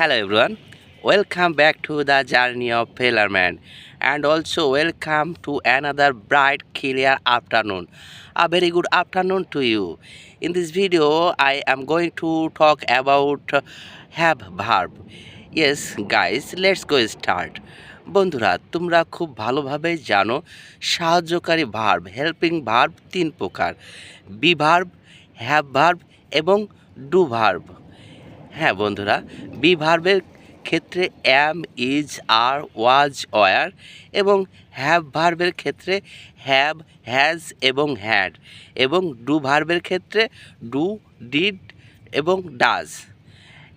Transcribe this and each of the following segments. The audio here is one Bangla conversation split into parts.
Hello everyone, welcome back to the journey of Failure and also welcome to another bright clear afternoon. A very good afternoon to you. In this video I am going to talk about have verb. Yes guys, let's go start. বন্ধুরা তোমরা খুব ভালোভাবে জানো সাহায্যকারী ভার্ব হেল্পিং ভার্ব তিন প্রকার, বি ভার্ব, হ্যাভ ভার্ব এবং ডু ভার্ব। হ্যাঁ বন্ধুরা, বি ভার্বের ক্ষেত্রে am, is, are, was, were এবং হ্যাভ ভার্বের ক্ষেত্রে হ্যাভ, হ্যাজ এবং হ্যাড এবং ডু ভার্বের ক্ষেত্রে ডু, ডিড এবং ডাজ।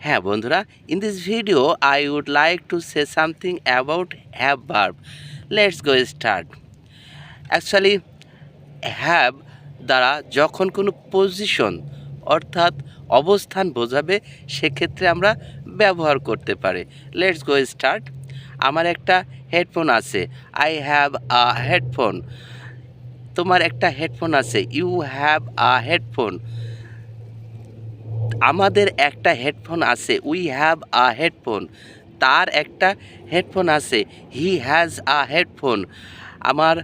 হ্যাঁ বন্ধুরা, in this video I would like to say something about have verb. Let's go start. Actually have দ্বারা যখন কোনো পজিশন অর্থাৎ অবস্থান বোঝাবে সেক্ষেত্রে আমরা ব্যবহার করতে পারি। Let's go start. আমার একটা হেডফোন আছে, আই হ্যাভ আ হেডফোন। তোমার একটা হেডফোন আছে, ইউ হ্যাভ আ হেডফোন। আমাদের একটা হেডফোন আছে, উই হ্যাভ আ হেডফোন। তার একটা হেডফোন আছে, হি হ্যাজ আ হেডফোন। আমার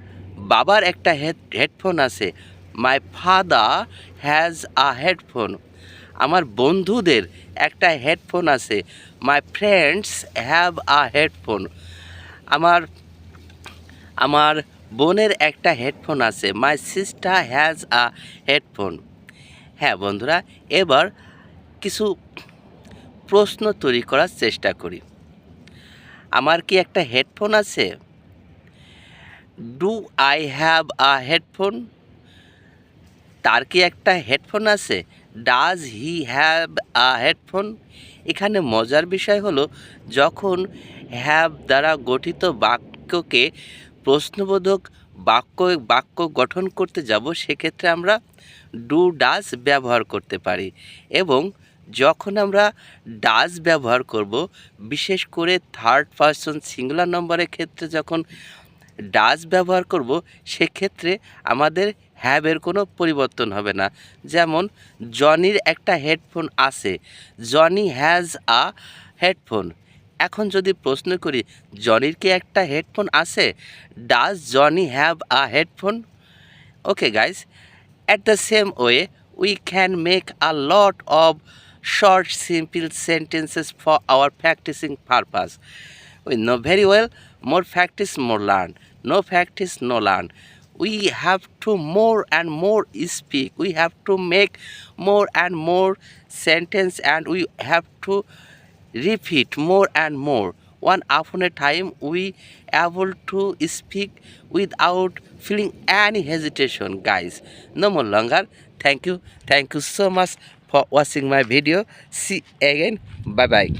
বাবার একটা হেডফোন আছে, my father has a headphone. আমার বন্ধুদের একটা হেডফোন আছে, my friends have a headphone. আমার আমার বোনের একটা হেডফোন আছে, my sister has a headphone. হ্যাঁ বন্ধুরা, এবার কিছু প্রশ্ন তৈরি করার চেষ্টা করি। আমার কি একটা হেডফোন আছে? Do I have a headphone? তার কি একটা হেডফোন আছে? Does he have a headphone? এখানে মজার বিষয় হলো, যখন হ্যাভ দ্বারা গঠিত বাক্যকে প্রশ্নবোধক বাক্য গঠন করতে যাব সেক্ষেত্রে আমরা ডু ডাজ ব্যবহার করতে পারি, এবং যখন আমরা ডাজ ব্যবহার করব, বিশেষ করে থার্ড পারসন সিঙ্গুলার নম্বরের ক্ষেত্রে যখন ডাজ ব্যবহার করব সেক্ষেত্রে আমাদের হ্যাভের কোনো পরিবর্তন হবে না। যেমন জনির একটা হেডফোন আছে, জনি হ্যাজ আ হেডফোন। এখন যদি প্রশ্ন করি, জনির কি একটা হেডফোন আছে? Does Johnny have a headphone? Okay guys, at the same way we can make a lot of short simple sentences for our practicing purpose. We know very well, more practice more learn, no practice no learn. We have to more and more speak, we have to make more and more sentence, and we have to repeat more and more. One upon a time we able to speak without feeling any hesitation. Guys, no more longer. Thank you so much for watching my video. See again. Bye bye.